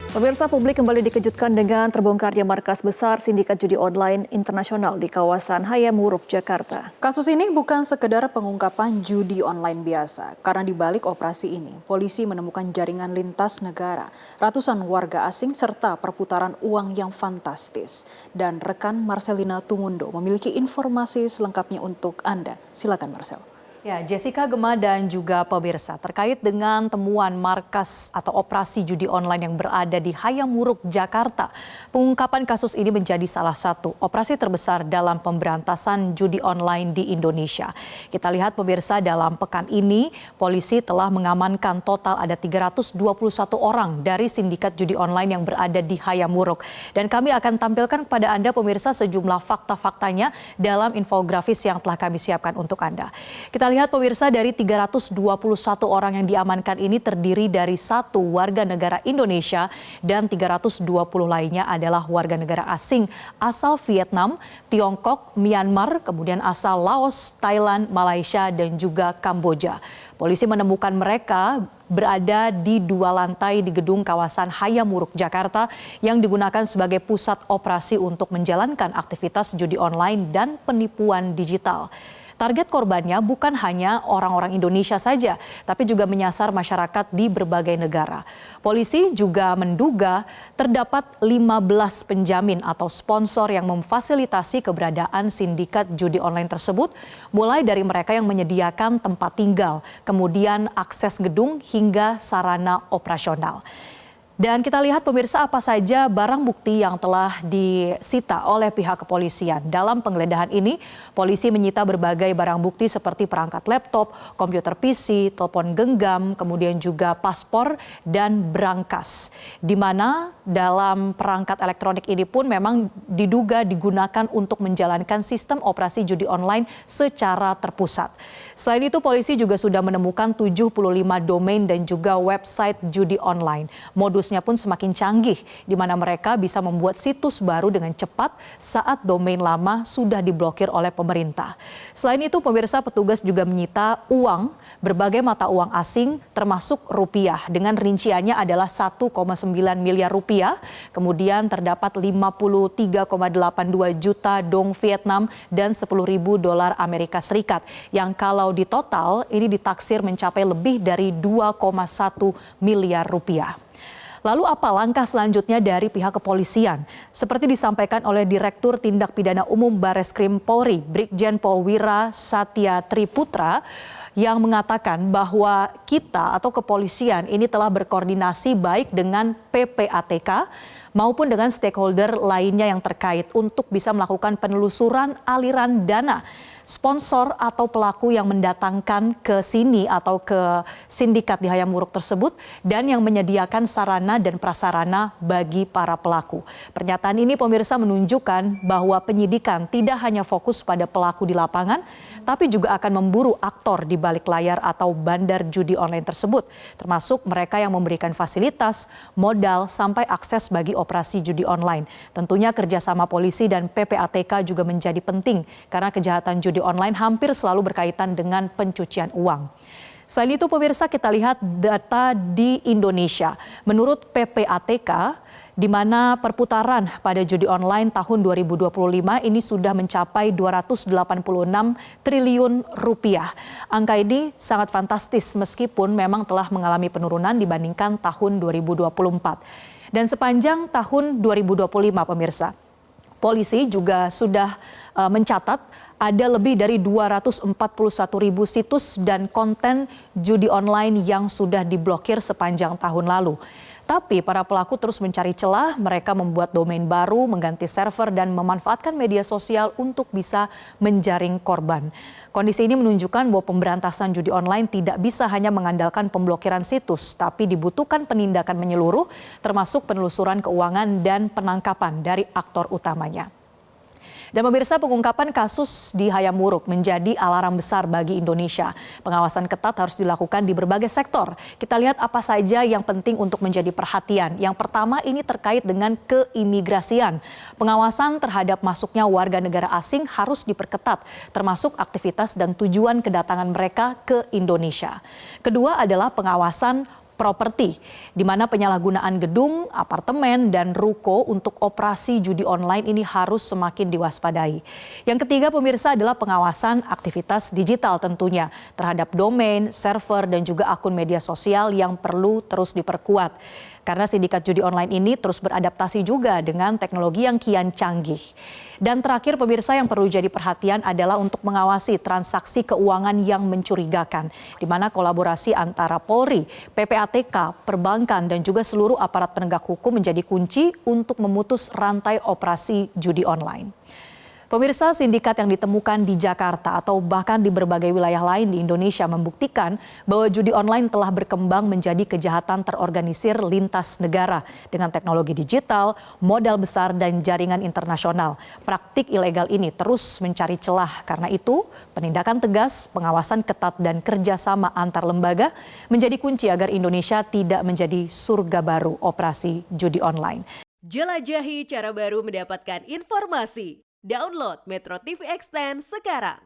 Pemirsa, publik kembali dikejutkan dengan terbongkarnya markas besar sindikat judi online internasional di kawasan Hayam Wuruk, Jakarta. Kasus ini bukan sekedar pengungkapan judi online biasa, karena di balik operasi ini, polisi menemukan jaringan lintas negara, ratusan warga asing serta perputaran uang yang fantastis. Dan rekan Marcelina Tumundo memiliki informasi selengkapnya untuk Anda. Silakan Marcel. Ya, Jessica, Gemma, dan juga pemirsa terkait dengan temuan markas atau operasi judi online yang berada di Hayam Wuruk, Jakarta. Pengungkapan kasus ini menjadi salah satu operasi terbesar dalam pemberantasan judi online di Indonesia. Kita lihat pemirsa, dalam pekan ini polisi telah mengamankan total ada 321 orang dari sindikat judi online yang berada di Hayam Wuruk. Dan kami akan tampilkan kepada Anda pemirsa sejumlah fakta-faktanya dalam infografis yang telah kami siapkan untuk Anda. Kita lihat pemirsa, dari 321 orang yang diamankan ini terdiri dari 1 warga negara Indonesia dan 320 lainnya adalah warga negara asing asal Vietnam, Tiongkok, Myanmar, kemudian asal Laos, Thailand, Malaysia, dan juga Kamboja. Polisi menemukan mereka berada di 2 lantai di gedung kawasan Hayam Wuruk, Jakarta yang digunakan sebagai pusat operasi untuk menjalankan aktivitas judi online dan penipuan digital. Target korbannya bukan hanya orang-orang Indonesia saja, tapi juga menyasar masyarakat di berbagai negara. Polisi juga menduga terdapat 15 penjamin atau sponsor yang memfasilitasi keberadaan sindikat judi online tersebut, mulai dari mereka yang menyediakan tempat tinggal, kemudian akses gedung hingga sarana operasional. Dan kita lihat pemirsa apa saja barang bukti yang telah disita oleh pihak kepolisian. Dalam penggeledahan ini, polisi menyita berbagai barang bukti seperti perangkat laptop, komputer PC, telepon genggam, kemudian juga paspor dan berangkas. Di mana dalam perangkat elektronik ini pun memang diduga digunakan untuk menjalankan sistem operasi judi online secara terpusat. Selain itu, polisi juga sudah menemukan 75 domain dan juga website judi online. Modusnya pun semakin canggih, di mana mereka bisa membuat situs baru dengan cepat saat domain lama sudah diblokir oleh pemerintah. Selain itu, pemirsa, petugas juga menyita uang, berbagai mata uang asing termasuk rupiah dengan rinciannya adalah 1,9 miliar rupiah. Kemudian terdapat 53,82 juta dong Vietnam dan 10.000 dolar Amerika Serikat yang kalau di total ini ditaksir mencapai lebih dari 2,1 miliar rupiah. Lalu apa langkah selanjutnya dari pihak kepolisian? Seperti disampaikan oleh Direktur Tindak Pidana Umum Bareskrim Polri, Brigjen Pol Wira Satya Triputra, yang mengatakan bahwa kita atau kepolisian ini telah berkoordinasi baik dengan PPATK maupun dengan stakeholder lainnya yang terkait untuk bisa melakukan penelusuran aliran dana sponsor atau pelaku yang mendatangkan ke sini atau ke sindikat di Hayam Wuruk tersebut dan yang menyediakan sarana dan prasarana bagi para pelaku. Pernyataan ini pemirsa menunjukkan bahwa penyidikan tidak hanya fokus pada pelaku di lapangan, tapi juga akan memburu aktor di balik layar atau bandar judi online tersebut, termasuk mereka yang memberikan fasilitas, modal, sampai akses bagi operasi judi online. Tentunya kerjasama polisi dan PPATK juga menjadi penting karena kejahatan judi online hampir selalu berkaitan dengan pencucian uang. Selain itu pemirsa, kita lihat data di Indonesia. Menurut PPATK, di mana perputaran pada judi online tahun 2025 ini sudah mencapai 286 triliun rupiah. Angka ini sangat fantastis meskipun memang telah mengalami penurunan dibandingkan tahun 2024. Dan sepanjang tahun 2025 pemirsa, polisi juga sudah mencatat ada lebih dari 241.000 situs dan konten judi online yang sudah diblokir sepanjang tahun lalu. Tapi para pelaku terus mencari celah, mereka membuat domain baru, mengganti server, dan memanfaatkan media sosial untuk bisa menjaring korban. Kondisi ini menunjukkan bahwa pemberantasan judi online tidak bisa hanya mengandalkan pemblokiran situs, tapi dibutuhkan penindakan menyeluruh, termasuk penelusuran keuangan dan penangkapan dari aktor utamanya. Dan pemirsa, pengungkapan kasus di Hayam Wuruk menjadi alarm besar bagi Indonesia. Pengawasan ketat harus dilakukan di berbagai sektor. Kita lihat apa saja yang penting untuk menjadi perhatian. Yang pertama ini terkait dengan keimigrasian. Pengawasan terhadap masuknya warga negara asing harus diperketat, termasuk aktivitas dan tujuan kedatangan mereka ke Indonesia. Kedua adalah pengawasan properti, di mana penyalahgunaan gedung, apartemen, dan ruko untuk operasi judi online ini harus semakin diwaspadai. Yang ketiga pemirsa adalah pengawasan aktivitas digital tentunya terhadap domain, server, dan juga akun media sosial yang perlu terus diperkuat. Karena sindikat judi online ini terus beradaptasi juga dengan teknologi yang kian canggih. Dan terakhir pemirsa yang perlu jadi perhatian adalah untuk mengawasi transaksi keuangan yang mencurigakan, di mana kolaborasi antara Polri, PPATK, perbankan, dan juga seluruh aparat penegak hukum menjadi kunci untuk memutus rantai operasi judi online. Pemirsa, sindikat yang ditemukan di Jakarta atau bahkan di berbagai wilayah lain di Indonesia membuktikan bahwa judi online telah berkembang menjadi kejahatan terorganisir lintas negara dengan teknologi digital, modal besar, dan jaringan internasional. Praktik ilegal ini terus mencari celah. Karena itu, penindakan tegas, pengawasan ketat, dan kerjasama antar lembaga menjadi kunci agar Indonesia tidak menjadi surga baru operasi judi online. Jelajahi cara baru mendapatkan informasi. Download Metro TV Extend sekarang.